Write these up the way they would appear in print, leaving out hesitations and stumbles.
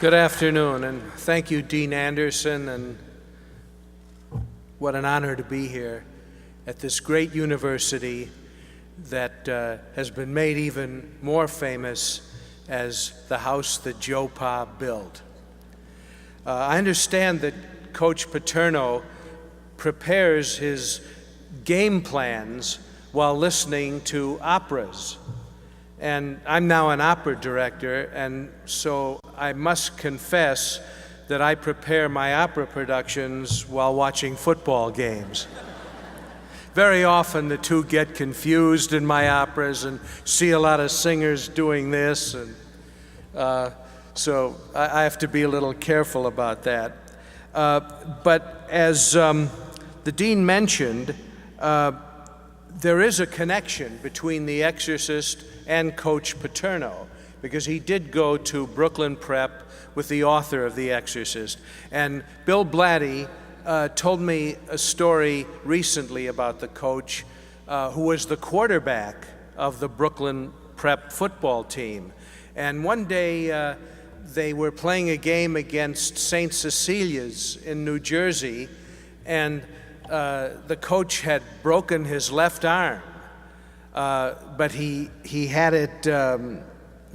Good afternoon, and thank you, Dean Anderson, and what an honor to be here at this great university that has been made even more famous as the house that Joe Pa built. I understand that Coach Paterno prepares his game plans while listening to operas. And I'm now an opera director, and so I must confess that I prepare my opera productions while watching football games. Very often the two get confused in my operas and see a lot of singers doing this, and so I have to be a little careful about that. But as the Dean mentioned, there is a connection between The Exorcist and Coach Paterno, because he did go to Brooklyn Prep with the author of The Exorcist. And Bill Blatty told me a story recently about the coach who was the quarterback of the Brooklyn Prep football team. And one day they were playing a game against St. Cecilia's in New Jersey, and the coach had broken his left arm, but he had it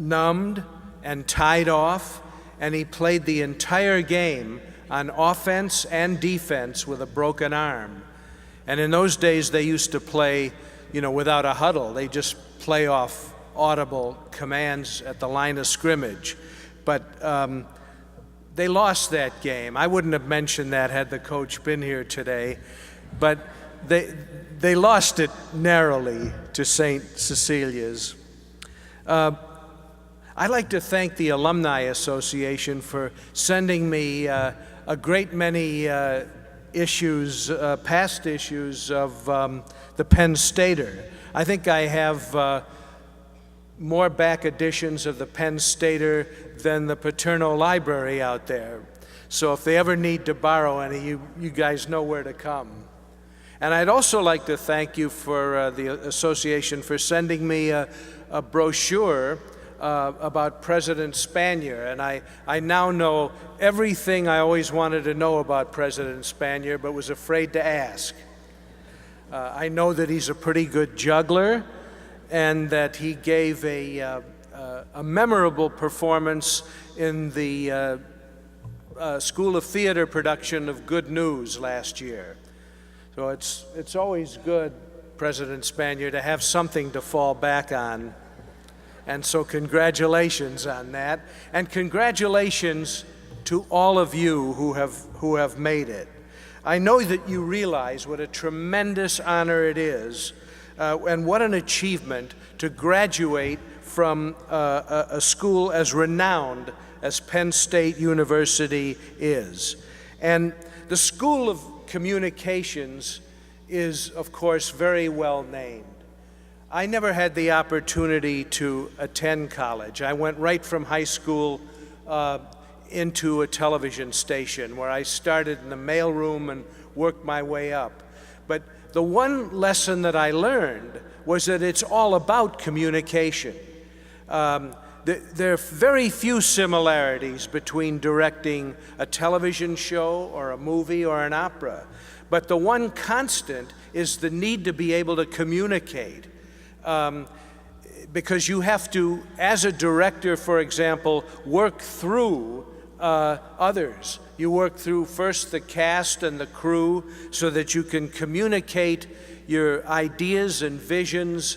numbed and tied off, and he played the entire game on offense and defense with a broken arm. And in those days, they used to play, without a huddle. They just play off audible commands at the line of scrimmage. But they lost that game. I wouldn't have mentioned that had the coach been here today, but they lost it narrowly to St. Cecilia's. I'd like to thank the Alumni Association for sending me a great many issues, past issues of the Penn Stater. I think I have more back editions of the Penn Stater than the Paterno Library out there. So if they ever need to borrow any, you guys know where to come. And I'd also like to thank you for the association for sending me a brochure about President Spanier. And I now know everything I always wanted to know about President Spanier, but was afraid to ask. I know that he's a pretty good juggler, and that he gave a memorable performance in the School of Theater production of Good News last year. So it's always good, President Spanier, to have something to fall back on. And so congratulations on that. And congratulations to all of you who have made it. I know that you realize what a tremendous honor it is, and what an achievement to graduate from a school as renowned as Penn State University is. And the School of Communications is, of course, very well named. I never had the opportunity to attend college. I went right from high school into a television station, where I started in the mailroom and worked my way up. But the one lesson that I learned was that it's all about communication. There are very few similarities between directing a television show or a movie or an opera, but the one constant is the need to be able to communicate. Because you have to, as a director, for example, work through others. You work through first the cast and the crew so that you can communicate your ideas and visions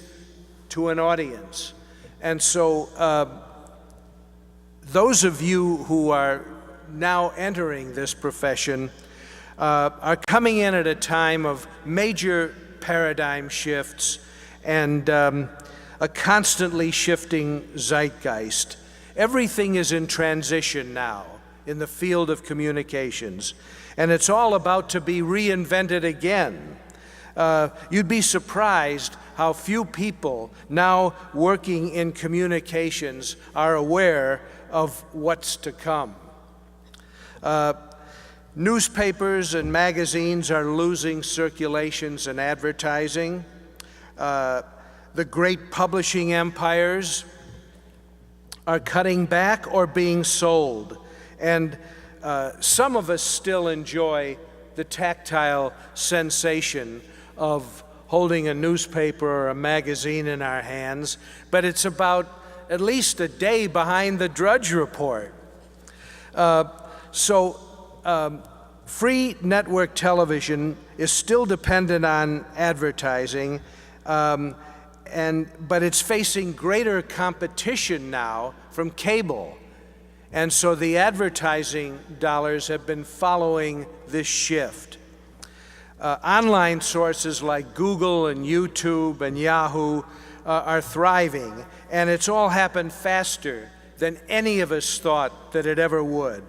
to an audience. And so those of you who are now entering this profession are coming in at a time of major paradigm shifts and a constantly shifting zeitgeist. Everything is in transition now in the field of communications, and it's all about to be reinvented again. You'd be surprised how few people now working in communications are aware of what's to come. Newspapers and magazines are losing circulations and advertising. The great publishing empires are cutting back or being sold, And some of us still enjoy the tactile sensation of holding a newspaper or a magazine in our hands, but it's about at least a day behind the Drudge Report. Free network television is still dependent on advertising, but it's facing greater competition now from cable. And so the advertising dollars have been following this shift. Online sources like Google and YouTube and Yahoo are thriving, and it's all happened faster than any of us thought that it ever would.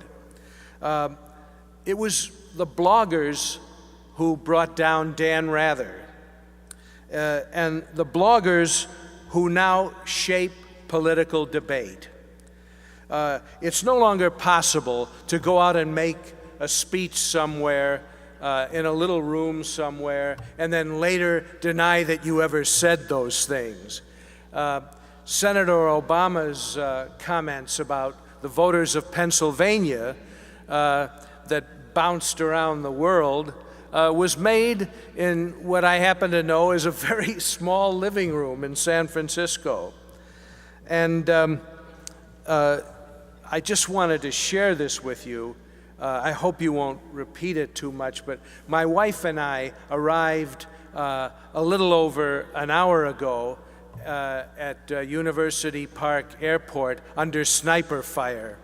It was the bloggers who brought down Dan Rather, and the bloggers who now shape political debate. It's no longer possible to go out and make a speech somewhere in a little room somewhere and then later deny that you ever said those things. Senator Obama's comments about the voters of Pennsylvania that bounced around the world was made in what I happen to know is a very small living room in San Francisco. And I just wanted to share this with you. I hope you won't repeat it too much, but my wife and I arrived a little over an hour ago at University Park Airport under sniper fire.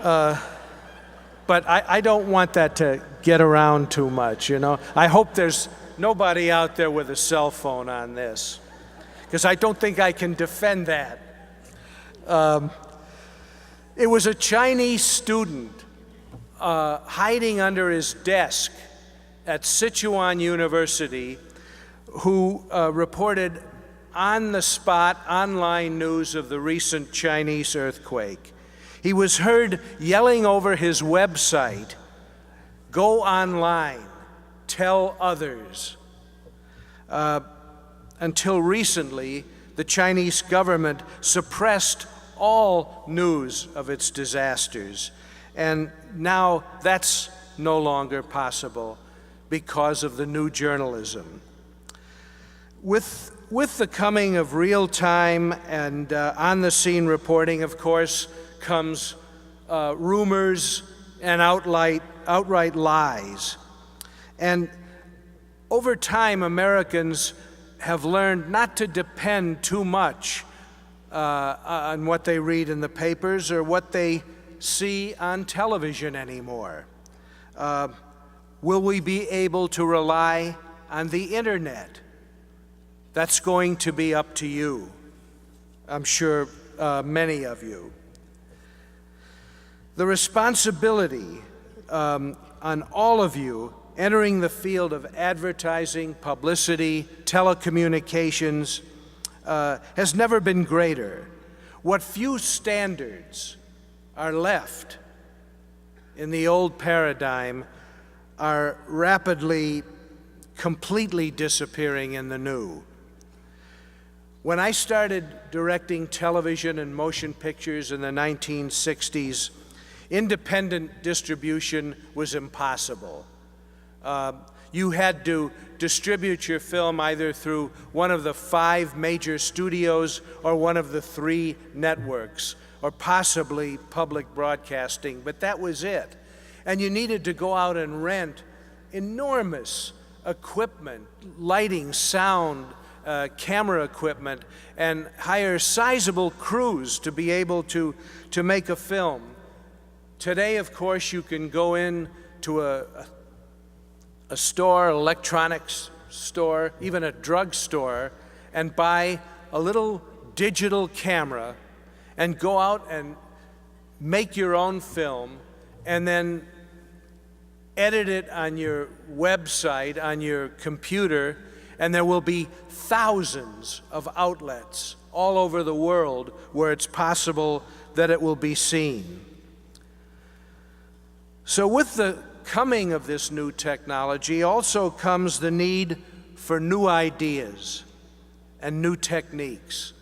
But I don't want that to get around too much, you know. I hope there's nobody out there with a cell phone on this, because I don't think I can defend that. It was a Chinese student hiding under his desk at Sichuan University who reported on-the-spot online news of the recent Chinese earthquake. He was heard yelling over his website, "Go online, tell others." Until recently, the Chinese government suppressed all news of its disasters, and now that's no longer possible because of the new journalism. With the coming of real-time and on-the-scene reporting, of course, comes rumors and outright lies. And over time, Americans have learned not to depend too much on what they read in the papers or what they see on television anymore. Will we be able to rely on the internet? That's going to be up to you, I'm sure many of you. The responsibility on all of you entering the field of advertising, publicity, telecommunications has never been greater. What few standards are left in the old paradigm are rapidly, completely disappearing in the new. When I started directing television and motion pictures in the 1960s, independent distribution was impossible. You had to distribute your film either through one of the 5 major studios or one of the 3 networks, or possibly public broadcasting, but that was it. And you needed to go out and rent enormous equipment, lighting, sound, camera equipment, and hire sizable crews to be able to make a film. Today, of course, you can go in to a store, electronics store, even a drugstore, and buy a little digital camera and go out and make your own film and then edit it on your website, on your computer, and there will be thousands of outlets all over the world where it's possible that it will be seen. So with the coming of this new technology also comes the need for new ideas and new techniques,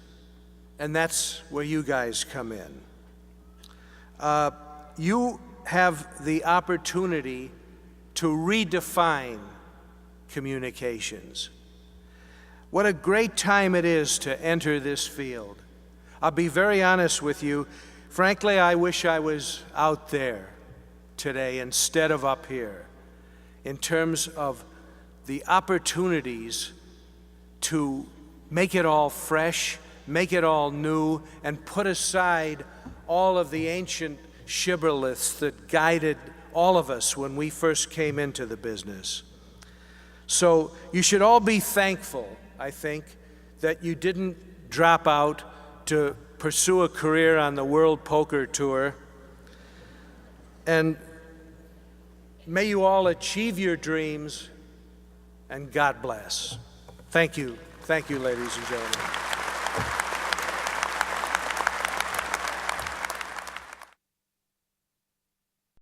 and that's where you guys come in. You have the opportunity to redefine communications. What a great time it is to enter this field. I'll be very honest with you. Frankly, I wish I was out there today instead of up here in terms of the opportunities to make it all fresh, make it all new, and put aside all of the ancient shibboleths that guided all of us when we first came into the business. So you should all be thankful, I think, that you didn't drop out to pursue a career on the World Poker Tour. And may you all achieve your dreams, and God bless. Thank you. Thank you, ladies and gentlemen.